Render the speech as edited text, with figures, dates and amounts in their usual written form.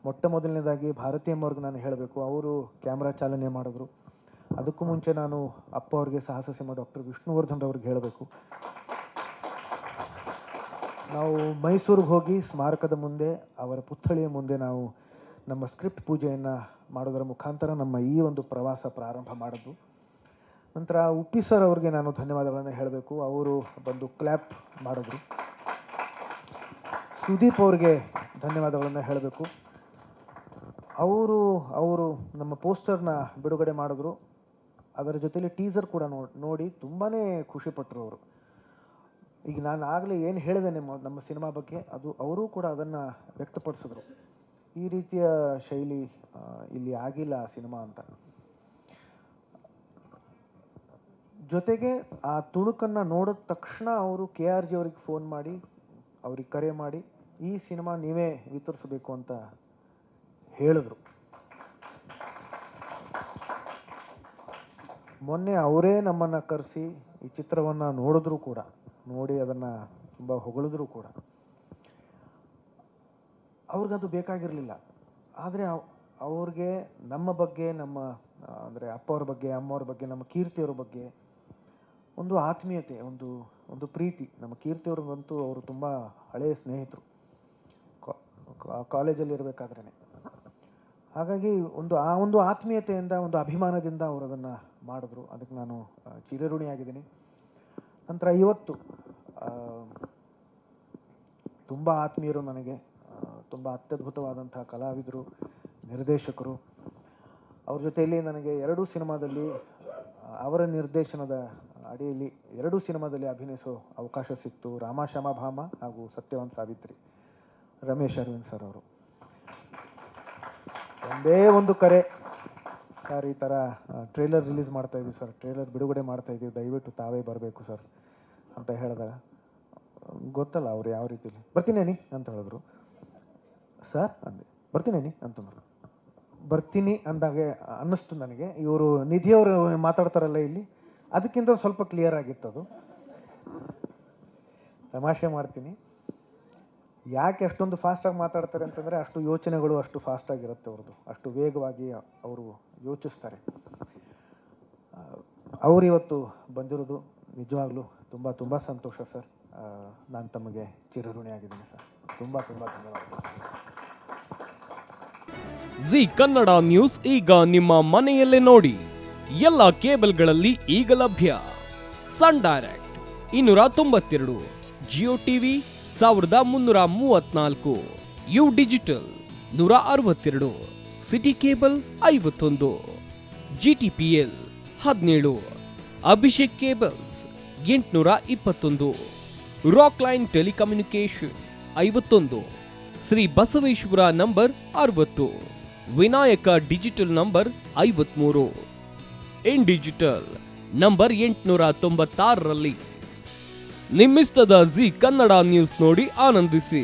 ಮೊಟ್ಟ ಮೊದಲನೇದಾಗಿ ಭಾರತಿ ಅಮ್ಮವ್ರಿಗೆ ನಾನು ಹೇಳಬೇಕು. ಅವರು ಕ್ಯಾಮ್ರಾ ಚಾಲನೆ ಮಾಡಿದ್ರು. ಅದಕ್ಕೂ ಮುಂಚೆ ನಾನು ಅಪ್ಪ ಅವ್ರಿಗೆ, ಸಾಹಸ ಸಿಂಹ ಡಾಕ್ಟರ್ ವಿಷ್ಣುವರ್ಧನ್ ಅವ್ರಿಗೆ ಹೇಳಬೇಕು. ನಾವು ಮೈಸೂರಿಗೆ ಹೋಗಿ ಸ್ಮಾರಕದ ಮುಂದೆ, ಅವರ ಪುತ್ಥಳಿಯ ಮುಂದೆ ನಾವು ನಮ್ಮ ಸ್ಕ್ರಿಪ್ಟ್ ಪೂಜೆಯನ್ನು ಮಾಡೋದರ ಮುಖಾಂತರ ನಮ್ಮ ಈ ಒಂದು ಪ್ರವಾಸ ಪ್ರಾರಂಭ ಮಾಡಿದ್ದು. ನಂತರ ಉಪ್ಪಿ ಸರ್ ಅವ್ರಿಗೆ ನಾನು ಧನ್ಯವಾದಗಳನ್ನು ಹೇಳಬೇಕು. ಅವರು ಬಂದು ಕ್ಲ್ಯಾಪ್ ಮಾಡಿದ್ರು. ಸುದೀಪ್ ಅವ್ರಿಗೆ ಧನ್ಯವಾದಗಳನ್ನು ಹೇಳಬೇಕು. ಅವರು ನಮ್ಮ ಪೋಸ್ಟರ್ನ ಬಿಡುಗಡೆ ಮಾಡಿದ್ರು. ಅದರ ಜೊತೆಲಿ ಟೀಸರ್ ಕೂಡ ನೋಡಿ ತುಂಬಾ ಖುಷಿಪಟ್ಟರು ಅವರು. ಈಗ ನಾನು ಆಗಲೇ ಏನು ಹೇಳಿದೆ ನಮ್ಮ ಸಿನಿಮಾ ಬಗ್ಗೆ, ಅದು ಅವರೂ ಕೂಡ ಅದನ್ನು ವ್ಯಕ್ತಪಡಿಸಿದ್ರು. ಈ ರೀತಿಯ ಶೈಲಿ ಇಲ್ಲಿ ಆಗಿಲ್ಲ ಸಿನಿಮಾ ಅಂತ. ಜೊತೆಗೆ ಆ ತುಣುಕನ್ನು ನೋಡಿದ ತಕ್ಷಣ ಅವರು KRG ಅವ್ರಿಗೆ ಫೋನ್ ಮಾಡಿ, ಅವ್ರಿಗೆ ಕರೆ ಮಾಡಿ, ಈ ಸಿನಿಮಾ ನೀವೇ ವಿತರಿಸಬೇಕು ಅಂತ ಹೇಳಿದ್ರು. ಮೊನ್ನೆ ಅವರೇ ನಮ್ಮನ್ನು ಕರೆಸಿ ಈ ಚಿತ್ರವನ್ನು ನೋಡಿದ್ರು ಕೂಡ, ನೋಡಿ ಅದನ್ನು ತುಂಬ ಹೊಗಳಿದ್ರು ಕೂಡ. ಅವ್ರಿಗದು ಬೇಕಾಗಿರಲಿಲ್ಲ. ಆದರೆ ಅವ್ರಿಗೆ ನಮ್ಮ ಬಗ್ಗೆ, ನಮ್ಮ ಅಂದರೆ ಅಪ್ಪವ್ರ ಬಗ್ಗೆ, ಅಮ್ಮವ್ರ ಬಗ್ಗೆ, ನಮ್ಮ ಕೀರ್ತಿಯವ್ರ ಬಗ್ಗೆ ಒಂದು ಆತ್ಮೀಯತೆ, ಒಂದು ಪ್ರೀತಿ. ನಮ್ಮ ಕೀರ್ತಿಯವ್ರಿಗಂತೂ ಅವರು ತುಂಬ ಹಳೆಯ ಸ್ನೇಹಿತರು, ಕಾಲೇಜಲ್ಲಿ ಇರಬೇಕಾದ್ರೇ. ಹಾಗಾಗಿ ಆ ಒಂದು ಆತ್ಮೀಯತೆಯಿಂದ, ಒಂದು ಅಭಿಮಾನದಿಂದ ಅವರು ಅದನ್ನು ಮಾಡಿದ್ರು. ಅದಕ್ಕೆ ನಾನು ಚಿರಋಣಿಯಾಗಿದ್ದೀನಿ. ನಂತರ ಇವತ್ತು ತುಂಬ ಆತ್ಮೀಯರು ನನಗೆ, ತುಂಬ ಅತ್ಯದ್ಭುತವಾದಂಥ ಕಲಾವಿದರು, ನಿರ್ದೇಶಕರು. ಅವ್ರ ಜೊತೆಯಲ್ಲಿ ನನಗೆ 2 ಸಿನಿಮಾದಲ್ಲಿ, ಅವರ ನಿರ್ದೇಶನದ ಅಡಿಯಲ್ಲಿ 2 ಸಿನಿಮಾದಲ್ಲಿ ಅಭಿನಯಿಸೋ ಅವಕಾಶ ಸಿಕ್ತು. ರಾಮಶ್ಯಾಮ ಭಾಮ ಹಾಗೂ ಸತ್ಯವಂತ ಸಾವಿತ್ರಿ. ರಮೇಶ್ ಅರವಿಂದ್ ಸರ್ ಅವರು ಒಂದೇ ಒಂದು ಕರೆ, ಸರ್ ಈ ಥರ ಟ್ರೇಲರ್ ರಿಲೀಸ್ ಮಾಡ್ತಾಯಿದ್ದೀವಿ ಸರ್, ಟ್ರೇಲರ್ ಬಿಡುಗಡೆ ಮಾಡ್ತಾಯಿದ್ದೀವಿ, ದಯವಿಟ್ಟು ತಾವೇ ಬರಬೇಕು ಸರ್ ಅಂತ ಹೇಳಿದಾಗ, ಗೊತ್ತಲ್ಲ ಅವ್ರು ಯಾವ ರೀತಿಲಿ, ಬರ್ತೀನೇನಿ ಅಂತ ಹೇಳಿದ್ರು. ಸರ್ ಅಂದೆ, ಬರ್ತೀನೇನಿ ಅಂತಂದರು. ಬರ್ತೀನಿ ಅಂದಾಗೆ ಅನ್ನಿಸ್ತು ನನಗೆ. ಇವರು ನಿಧಿಯವರು ಮಾತಾಡ್ತಾರಲ್ಲ ಇಲ್ಲಿ, ಅದಕ್ಕಿಂತ ಸ್ವಲ್ಪ ಕ್ಲಿಯರ್ ಆಗಿತ್ತು ಅದು. ತಮಾಷೆ ಮಾಡ್ತೀನಿ. ಯಾಕೆ ಅಷ್ಟೊಂದು ಫಾಸ್ಟಾಗಿ ಮಾತಾಡ್ತಾರೆ ಅಂತಂದರೆ, ಅಷ್ಟು ಯೋಚನೆಗಳು ಅಷ್ಟು ಫಾಸ್ಟಾಗಿರುತ್ತೆ ಅವ್ರದ್ದು, ಅಷ್ಟು ವೇಗವಾಗಿ ಅವರು ಯೋಚಿಸ್ತಾರೆ. ಅವರು ಇವತ್ತು ಬಂದಿರೋದು ನಿಜವಾಗ್ಲೂ ತುಂಬ ತುಂಬ ಸಂತೋಷ ಸರ್. ನಾನು ತಮಗೆ ಚಿರಋಣಿಯಾಗಿದ್ದೀನಿ ಸರ್. ತುಂಬ ತುಂಬ ಧನ್ಯವಾದಗಳು. ಜಿ ಕನ್ನಡ ನ್ಯೂಸ್ ಈಗ ನಿಮ್ಮ ಮನೆಯಲ್ಲೇ ನೋಡಿ. ಎಲ್ಲ ಕೇಬಲ್ಗಳಲ್ಲಿ ಈಗ ಲಭ್ಯ. Sun Direct 292, Jio TV 1334, U digital 162, city cable 51, GTPL 17, Abhishek cables 821, rock line telecommunication 51, Shri Basaveshwara number 60, Vinayaka digital number 53, in digital number 896ರಲ್ಲಿ. ನಿಮ್ಮಿಸ್ತದ ಜಿ ಕನ್ನಡ ನ್ಯೂಸ್ ನೋಡಿ ಆನಂದಿಸಿ.